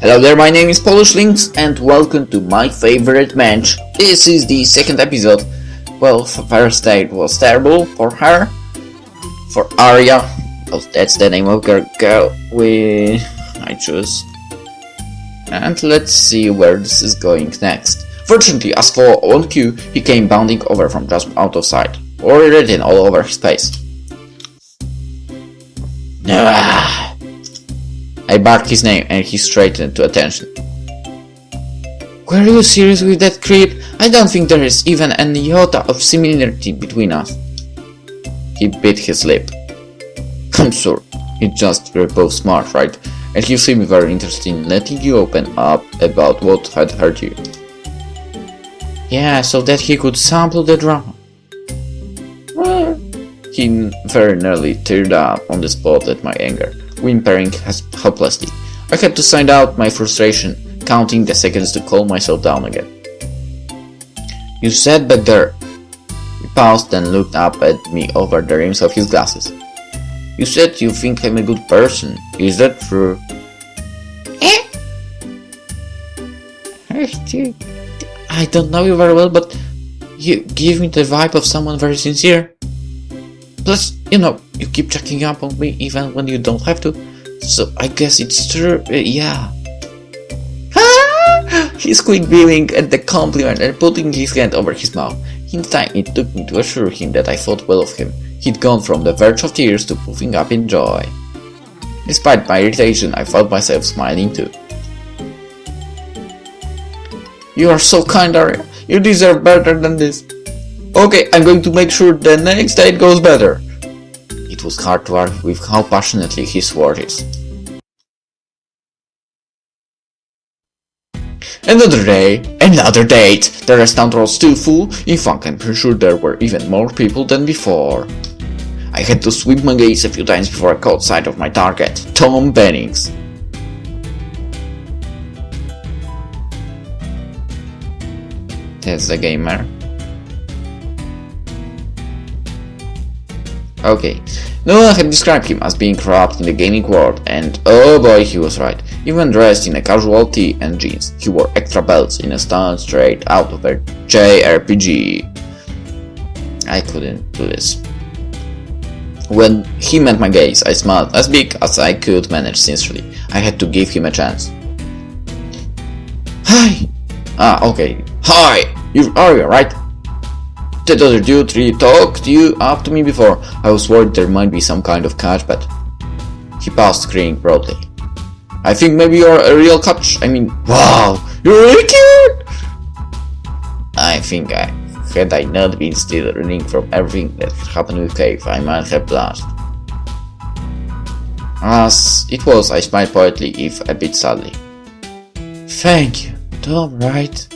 Hello there, my name is PolishLynx and welcome to my favorite match. This is the second episode. Well, first date was terrible for her, for Arya. Oh, that's the name of the girl I choose. And let's see where this is going next. Fortunately, as for on cue, he came bounding over from just out of sight, or written all over his face. I barked his name and he straightened to attention. Were you serious with that creep? I don't think there is even an iota of similarity between us. He bit his lip. I'm sure, it's just we're both smart, right? And you seem very interested in letting you open up about what had hurt you. Yeah, so that he could sample the drama. He very nearly teared up on the spot at my anger, whimpering helplessly. I had to send out my frustration, counting the seconds to calm myself down again. You sat back there. He paused and looked up at me over the rims of his glasses. You said you think I'm a good person. Is that true? I don't know you very well, but you give me the vibe of someone very sincere. Plus, you keep checking up on me even when you don't have to. So I guess it's true, yeah. He squeaked, beaming at the compliment and putting his hand over his mouth. In time it took me to assure him that I thought well of him. He'd gone from the verge of tears to puffing up in joy. Despite my irritation, I felt myself smiling too. You are so kind, Arya. You deserve better than this. Okay, I'm going to make sure the next date goes better. It was hard to argue with how passionately he swore this. Another day, another date. The restaurant was still full. In fact, I'm pretty sure there were even more people than before. I had to sweep my gaze a few times before I caught sight of my target, Tom Bennings. That's the gamer. Okay, no one had described him as being corrupt in the gaming world, and oh boy, he was right. Even dressed in a casual tee and jeans, he wore extra belts in a style straight out of a JRPG. I couldn't do this. When he met my gaze, I smiled as big as I could manage sincerely. I had to give him a chance. Hi! Okay. Hi! You are right? That other dude really talked you up to me before. I was worried there might be some kind of catch, but... He paused, grinning broadly. I think maybe you're a real catch. I mean, wow! You're really cute! I think had I not been still running from everything that happened with Cave, I might have blushed. As it was, I smiled politely, if a bit sadly. Thank you. Tom, right?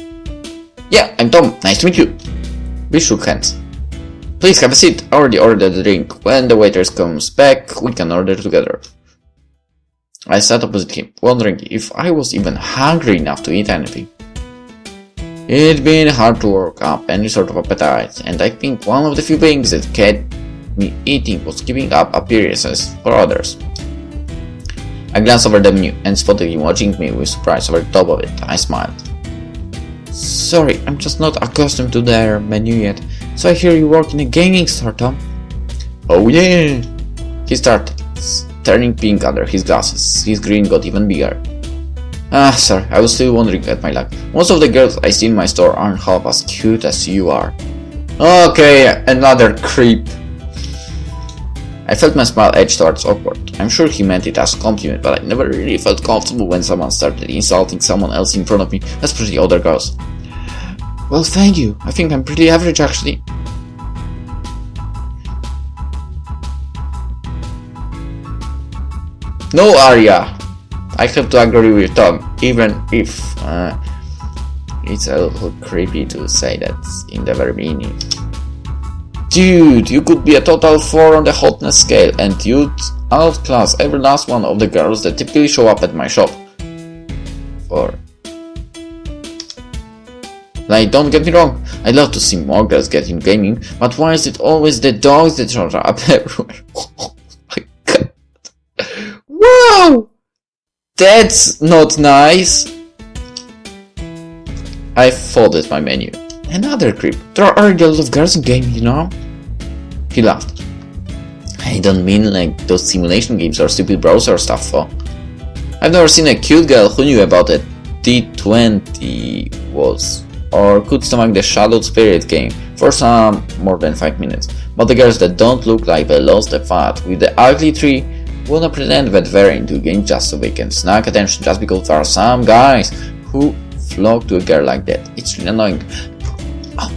Yeah, I'm Tom. Nice to meet you. We shook hands. Please have a seat. I already ordered a drink. When the waiter comes back, we can order together. I sat opposite him, wondering if I was even hungry enough to eat anything. It'd been hard to work up any sort of appetite, and I think one of the few things that kept me eating was keeping up appearances for others. I glanced over the menu and spotted him watching me with surprise over the top of it. I smiled. Sorry, I'm just not accustomed to their menu yet. So I hear you work in a gaming store, Tom? Oh yeah! He started, turning pink under his glasses. His grin got even bigger. Sorry, I was still wondering at my luck. Most of the girls I see in my store aren't half as cute as you are. Okay, another creep. I felt my smile edge towards awkward. I'm sure he meant it as a compliment, but I never really felt comfortable when someone started insulting someone else in front of me, especially other girls. Well, thank you. I think I'm pretty average, actually. No, Arya. I have to agree with Tom, even if it's a little creepy to say that in the very beginning. Dude, you could be a total 4 on the hotness scale, and you'd outclass every last one of the girls that typically show up at my shop. 4. Like, don't get me wrong, I'd love to see more girls get into gaming, but why is it always the dogs that show up everywhere? Oh my god. Wow! That's not nice. I folded my menu. Another creep. There are already a lot of girls in game, you know? He laughed. I don't mean like those simulation games or stupid browser stuff, though. I've never seen a cute girl who knew about a T20 was, or could stomach the Shadowed Spirit game for some more than 5 minutes. But the girls that don't look like they lost the fat with the ugly tree wanna pretend that they're into games just so they can snag attention just because there are some guys who flock to a girl like that. It's really annoying. Oh,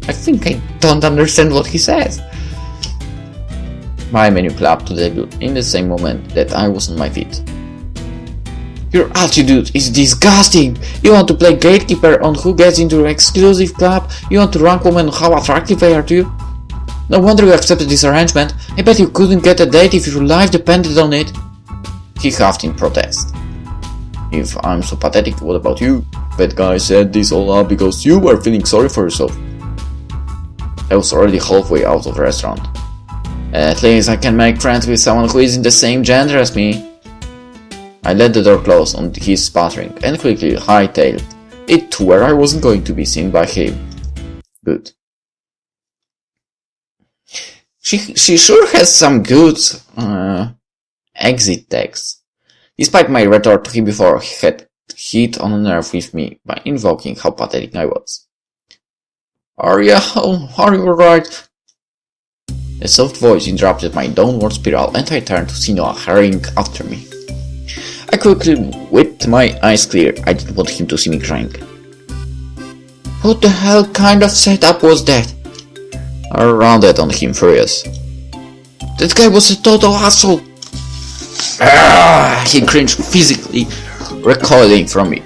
I think I don't understand what he says. My menu clapped to debut in the same moment that I was on my feet. Your attitude is disgusting! You want to play gatekeeper on who gets into your exclusive club? You want to rank women on how attractive they are to you? No wonder you accepted this arrangement. I bet you couldn't get a date if your life depended on it. He huffed in protest. If I'm so pathetic, what about you? That guy set this all up because you were feeling sorry for yourself. I was already halfway out of the restaurant. At least I can make friends with someone who isn't the same gender as me. I let the door close on his sputtering and quickly hightailed it to where I wasn't going to be seen by him. Good. She sure has some good exit text. Despite my retort to him before, he had hit on a nerve with me by invoking how pathetic I was. Are you alright? A soft voice interrupted my downward spiral and I turned to see Noah hurrying after me. I quickly whipped my eyes clear. I didn't want him to see me crying. What the hell kind of setup was that? I rounded on him furious. That guy was a total asshole! He cringed physically, recoiling from me.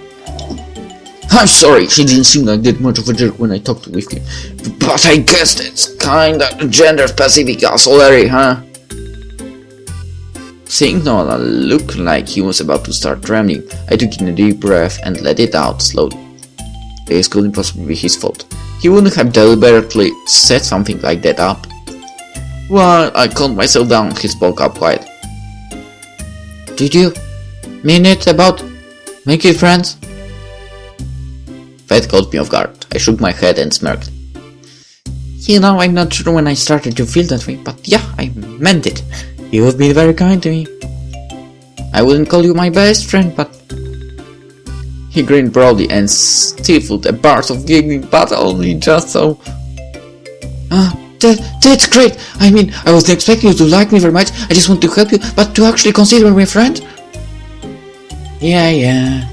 I'm sorry, he didn't seem like that much of a jerk when I talked with him. But I guess that's kinda gender-specific assholery, huh? Seeing Noah look like he was about to start trembling, I took in a deep breath and let it out slowly. This couldn't possibly be his fault. He wouldn't have deliberately set something like that up. While I calmed myself down, he spoke up quiet. Did you mean it about making friends? That caught me off guard. I shook my head and smirked. You know, I'm not sure when I started to feel that way, but yeah, I meant it. You have been very kind to me. I wouldn't call you my best friend, but... He grinned broadly and stifled a burst of giggling, but only just so. That's great! I mean, I wasn't expecting you to like me very much, I just want to help you, but to actually consider me a friend? Yeah.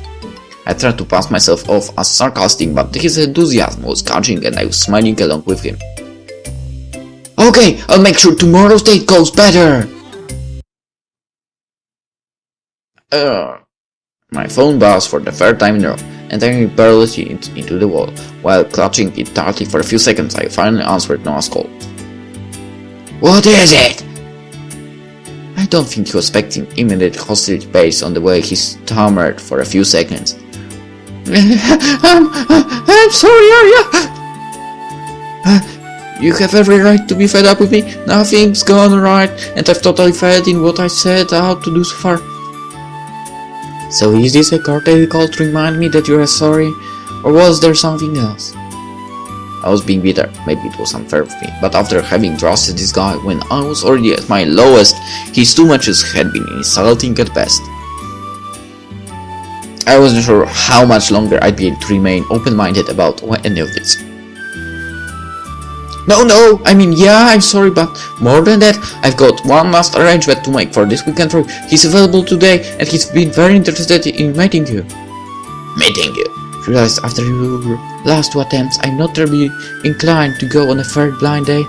I tried to pass myself off as sarcastic, but his enthusiasm was catching and I was smiling along with him. Okay, I'll make sure tomorrow's date goes better! My phone buzzed for the third time in a row, and I barreled it into the wall. While clutching it tightly for a few seconds, I finally answered Noah's call. What is it? I don't think he was expecting immediate hostility based on the way he stammered for a few seconds. I'm sorry, Arya! You have every right to be fed up with me. Nothing's gone right, and I've totally failed in what I set out to do so far. So is this a courtesy call to remind me that you're sorry, or was there something else? I was being bitter, maybe it was unfair of me, but after having trusted this guy when I was already at my lowest, his too muches had been insulting at best. I wasn't sure how much longer I'd be able to remain open-minded about any of this. No, I mean, yeah, I'm sorry, but more than that, I've got one last arrangement to make for this weekend trip. He's available today, and he's been very interested in meeting you. Meeting you? Realized after your last two attempts, I'm not terribly inclined to go on a third blind date.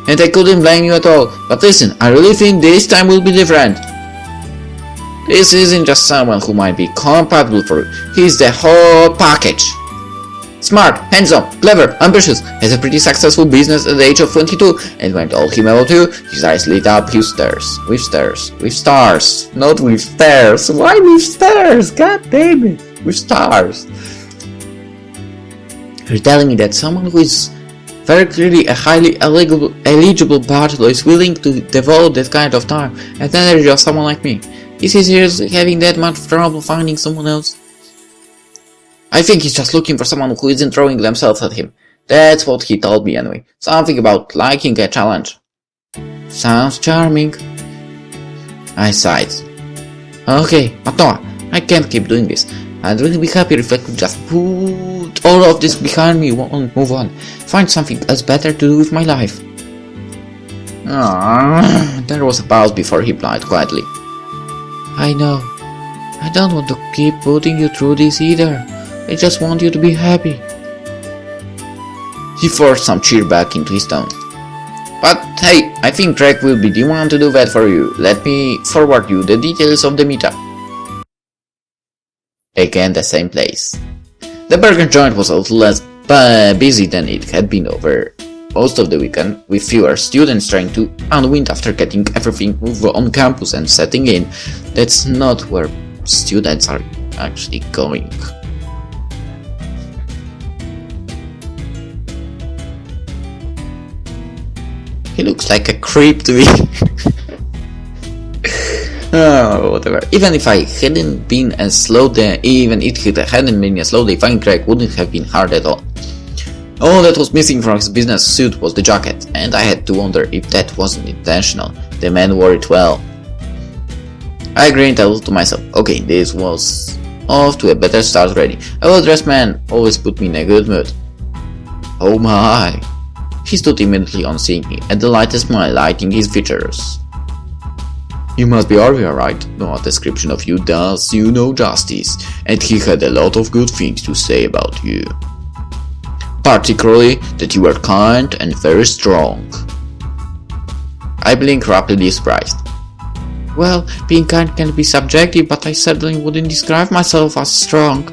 And I couldn't blame you at all, but listen, I really think this time will be different. This isn't just someone who might be compatible for you, he's the whole package. Smart, handsome, clever, ambitious, has a pretty successful business at the age of 22, and when I told him about you, his eyes lit up with stars. Not with stairs. Why with stairs? God damn it, with stars. You're telling me that someone who is very clearly a highly eligible bachelor is willing to devote that kind of time and energy of someone like me. Is he seriously having that much trouble finding someone else? I think he's just looking for someone who isn't throwing themselves at him. That's what he told me anyway. Something about liking a challenge. Sounds charming. I sighed. Okay, but no, I can't keep doing this. I'd really be happier if I could just put all of this behind me and move on. Find something else better to do with my life. There was a pause before he replied quietly. I know. I don't want to keep putting you through this either. I just want you to be happy. He forced some cheer back into his tone. But hey, I think Greg will be the one to do that for you. Let me forward you the details of the meetup. Again, the same place. The burger joint was a little less busy than it had been over most of the weekend, with fewer students trying to unwind after getting everything moved on campus and setting in. That's not where students are actually going. He looks like a creep to me. Oh, whatever. Even if I hadn't been as slow there, even if it hadn't been as slow, the finding Greg wouldn't have been hard at all. All that was missing from his business suit was the jacket, and I had to wonder if that wasn't intentional. The man wore it well. I grinned a little to myself. Okay, this was off to a better start already. A well-dressed man always put me in a good mood. Oh my! He stood immediately on seeing me, a delighted smile lighting his features. You must be Arya, right? No description of you does you no justice, and he had a lot of good things to say about you. Particularly that you were kind and very strong. I blinked rapidly surprised. Well, being kind can be subjective, but I certainly wouldn't describe myself as strong.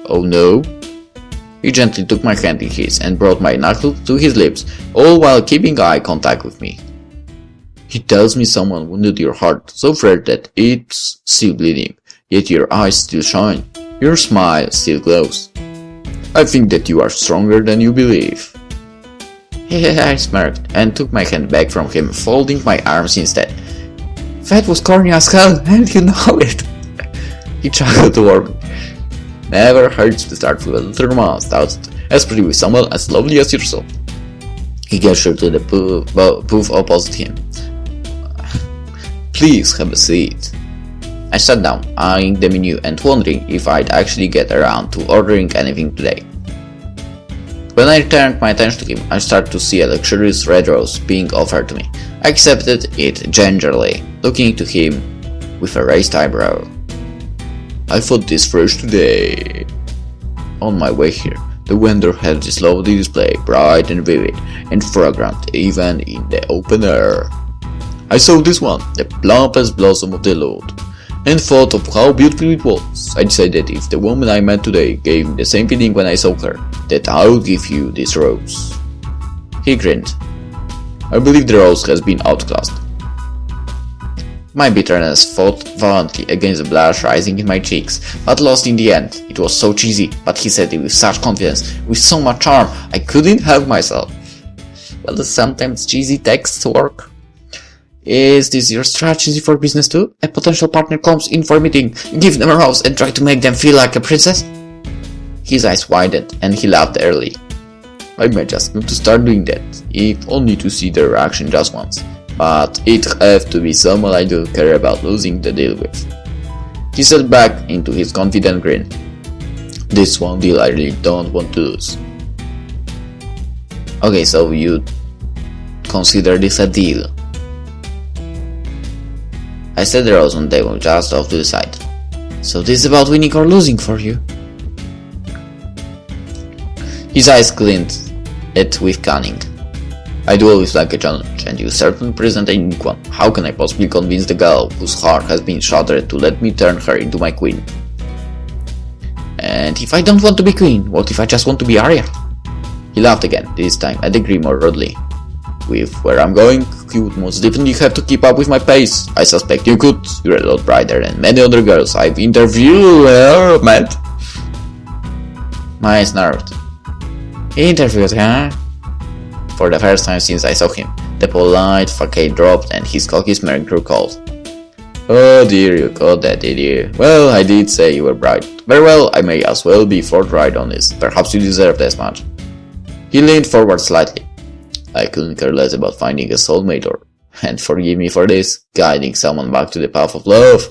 Oh no? He gently took my hand in his and brought my knuckle to his lips, all while keeping eye contact with me. He tells me someone wounded your heart so bad that it's still bleeding, yet your eyes still shine, your smile still glows. I think that you are stronger than you believe. I smirked and took my hand back from him, folding my arms instead. That was corny as hell, and you know it. He chuckled toward me. Never hurts to start with a little romance, especially with someone as lovely as yourself. He gestured to the booth opposite him. Please have a seat. I sat down, eyeing the menu and wondering if I'd actually get around to ordering anything today. When I turned my attention to him, I started to see a luxurious red rose being offered to me. I accepted it gingerly, looking to him with a raised eyebrow. I thought this fresh today. On my way here, the vendor had this lovely display, bright and vivid and fragrant even in the open air. I saw this one, the plumpest blossom of the Lord, and thought of how beautiful it was. I decided if the woman I met today gave me the same feeling when I saw her, that I would give you this rose. He grinned. I believe the rose has been outclassed. My bitterness fought violently against the blush rising in my cheeks, but lost in the end. It was so cheesy, but he said it with such confidence, with so much charm, I couldn't help myself. Well, sometimes cheesy texts work. Is this your strategy for business too? A potential partner comes in for a meeting, give them a rose and try to make them feel like a princess? His eyes widened and he laughed early. I might just need to start doing that, if only to see their reaction just once. But it'd have to be someone I don't care about losing the deal with. He settled back into his confident grin. This one deal I really don't want to lose. Okay, so you consider this a deal? I set the rose on the table just off to the side. So this is about winning or losing for you? His eyes glinted it with cunning. I do always like a challenge, and you certainly present a unique one. How can I possibly convince the girl whose heart has been shattered to let me turn her into my queen? And if I don't want to be queen, what if I just want to be Arya? He laughed again, this time a degree more rudely. With where I'm going, you would most definitely have to keep up with my pace. I suspect you could. You're a lot brighter than many other girls I've interviewed, met. My eyes narrowed. Interviewed, huh? For the first time since I saw him, the polite facade dropped and his cocky smirk grew cold. Oh dear, you caught that, did you? Well, I did say you were bright. Very well, I may as well be forthright on this. Perhaps you deserve as much. He leaned forward slightly. I couldn't care less about finding a soulmate or, and forgive me for this, guiding someone back to the path of love.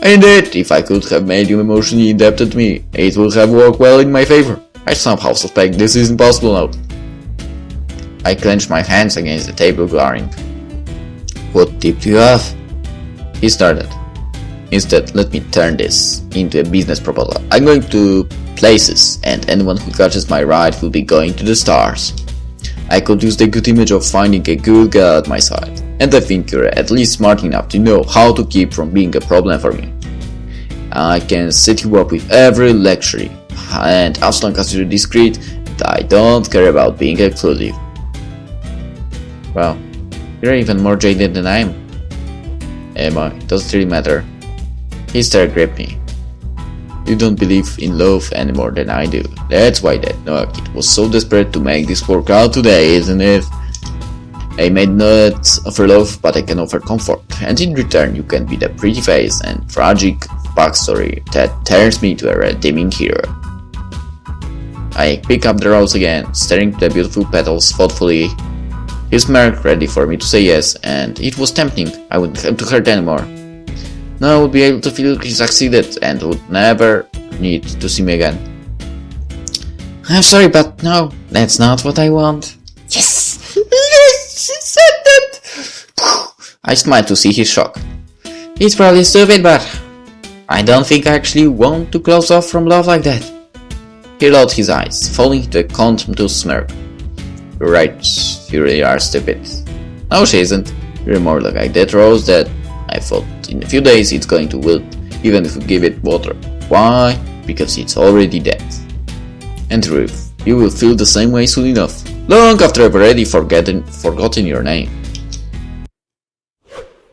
Indeed, if I could have made you emotionally indebted to me, it would have worked well in my favor. I somehow suspect this isn't possible now. I clenched my hands against the table, glaring. What tip do you have? He started. Instead, let me turn this into a business proposal. I'm going to places, and anyone who catches my ride will be going to the stars. I could use the good image of finding a good girl at my side, and I think you're at least smart enough to know how to keep from being a problem for me. I can set you up with every luxury, and as long as you're discreet, I don't care about being exclusive. Wow, you're even more jaded than I am. Emma, does it really matter? His stare gripped me. You don't believe in love any more than I do. That's why that Noah kid was so desperate to make this work out today, isn't it? I may not offer love, but I can offer comfort, and in return you can be the pretty face and tragic backstory that turns me into a redeeming hero. I pick up the rose again, staring at the beautiful petals thoughtfully. He smirked, ready for me to say yes, and it was tempting. I wouldn't have to hurt anymore. Now I would be able to feel he succeeded and would never need to see me again. I'm sorry, but no, that's not what I want. Yes! Yes! She said that! I smiled to see his shock. It's probably stupid, but I don't think I actually want to close off from love like that. He rolled his eyes, falling into a contemptuous smirk. You're right, you really are stupid. No, she isn't. You're more like that rose that I thought in a few days it's going to wilt, even if we give it water. Why? Because it's already dead. And Ruth, you will feel the same way soon enough, long after I've already forgotten your name.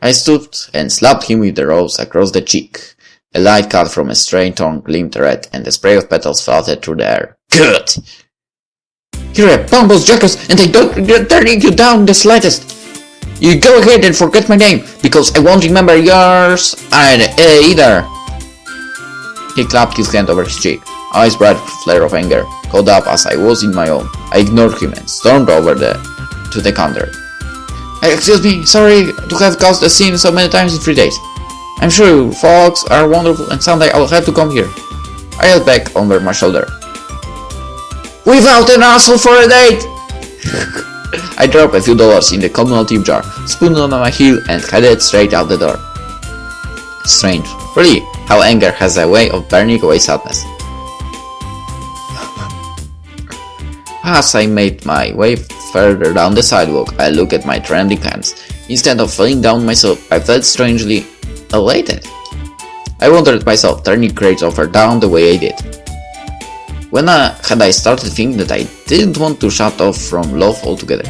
I stooped and slapped him with the rose across the cheek. A light cut from a stray thorn gleamed red, and a spray of petals floated through the air. Good! You're a pompous jackass, and I don't regret turning you down the slightest. You go ahead and forget my name, because I won't remember yours either. He clapped his hand over his cheek, eyes bright with a flare of anger. Caught up as I was in my own, I ignored him and stormed over to the counter. Excuse me, sorry to have caused a scene so many times in 3 days. I'm sure you folks are wonderful, and someday I will have to come here. I held back over my shoulder. Without an asshole for a date! I dropped a few dollars in the communal tip jar, spooned on my heel, and headed straight out the door. Strange, really, how anger has a way of burning away sadness. As I made my way further down the sidewalk, I looked at my trembling hands. Instead of falling down myself, I felt strangely elated. I wondered myself turning crates over down the way I did. When had I started thinking that I didn't want to shut off from love altogether?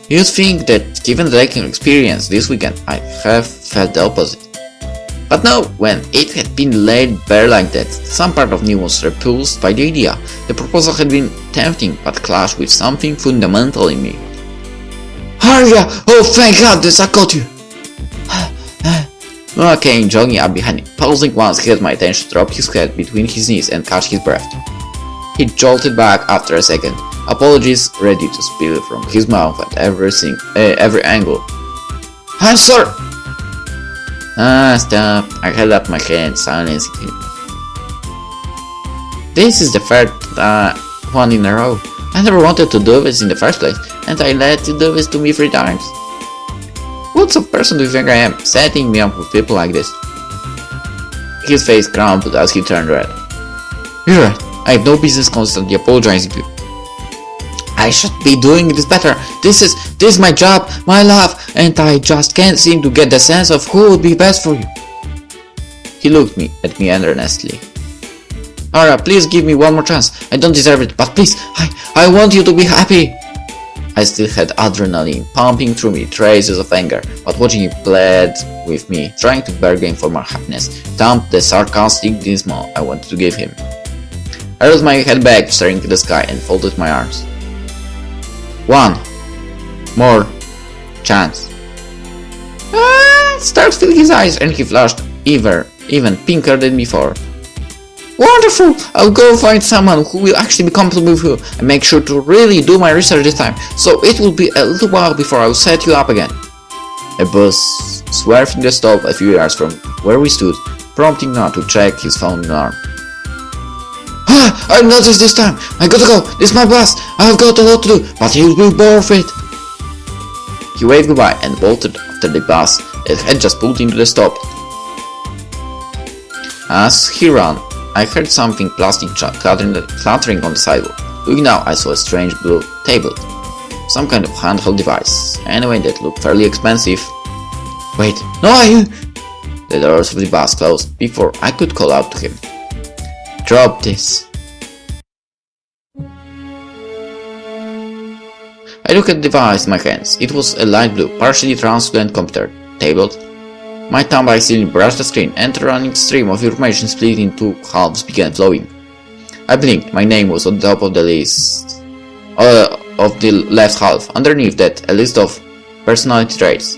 You'd think that given the lacking experience this weekend, I have felt the opposite. But now, when it had been laid bare like that, some part of me was repulsed by the idea. The proposal had been tempting, but clashed with something fundamental in me. Arya! Oh, thank God this I caught you! Noah came jogging up behind me, pausing once he had my attention, dropped his head between his knees and catch his breath. He jolted back after a second, apologies ready to spill from his mouth at every angle. I'm sorry! Stop. I held up my hand, silencing him. This is the third one in a row. I never wanted to do this in the first place, and I let you do this to me 3 times. What sort of person do you think I am, setting me up with people like this? His face crumpled as he turned red. You're right. I have no business constantly apologizing to you. I should be doing this better. This is my job, my love, and I just can't seem to get the sense of who would be best for you. He looked at me earnestly. Ara, please give me one more chance. I don't deserve it, but please, I want you to be happy. I still had adrenaline pumping through me, traces of anger, but watching him plead with me, trying to bargain for more happiness, damped the sarcastic dismal I wanted to give him. I rolled my head back, staring to the sky, and folded my arms. One more chance. Start filling his eyes, and he flushed even pinker than before. Wonderful! I'll go find someone who will actually be compatible with you and make sure to really do my research this time, so it will be a little while before I will set you up again. A bus swerved in the stop a few yards from where we stood, prompting Noah to check his phone in alarm. Ah! I noticed this time! I gotta go! This is my bus! I've got a lot to do, but it will be worth it! He waved goodbye and bolted after the bus that had just pulled into the stop. As he ran, I heard something plastic clattering on the sidewalk. Looking now, I saw a strange blue table. Some kind of handheld device. Anyway, that looked fairly expensive. Wait, no! The doors of the bus closed before I could call out to him. Drop this. I looked at the device in my hands. It was a light blue, partially translucent computer table. My thumb accidentally brushed the screen, and a running stream of information split into halves began flowing. I blinked. My name was on the top of the list. Of the left half. Underneath that, a list of personality traits.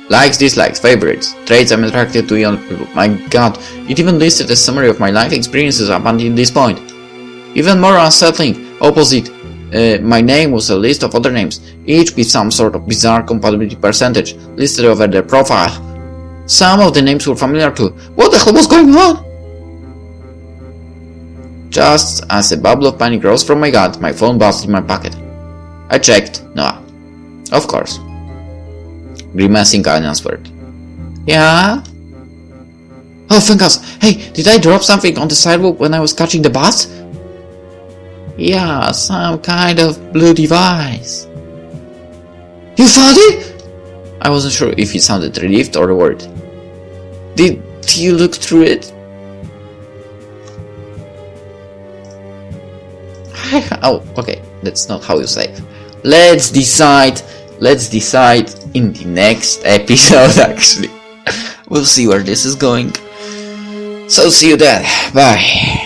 Likes, dislikes, favorites, traits I'm attracted to young people. My god, it even listed a summary of my life experiences up until this point. Even more unsettling, opposite my name was a list of other names, each with some sort of bizarre compatibility percentage listed over their profile. Some of the names were familiar too. What the hell was going on? Just as a bubble of panic rose from my gut, my phone buzzed in my pocket. I checked. Noah. Of course. Grimacing, I answered. Yeah? Oh, thank God. Hey, did I drop something on the sidewalk when I was catching the bus? Yeah, some kind of blue device. You found it? I wasn't sure if he sounded relieved or worried. Did you look through it? Oh, okay, that's not how you save. Let's decide in the next episode, actually. We'll see where this is going. So see you then. Bye.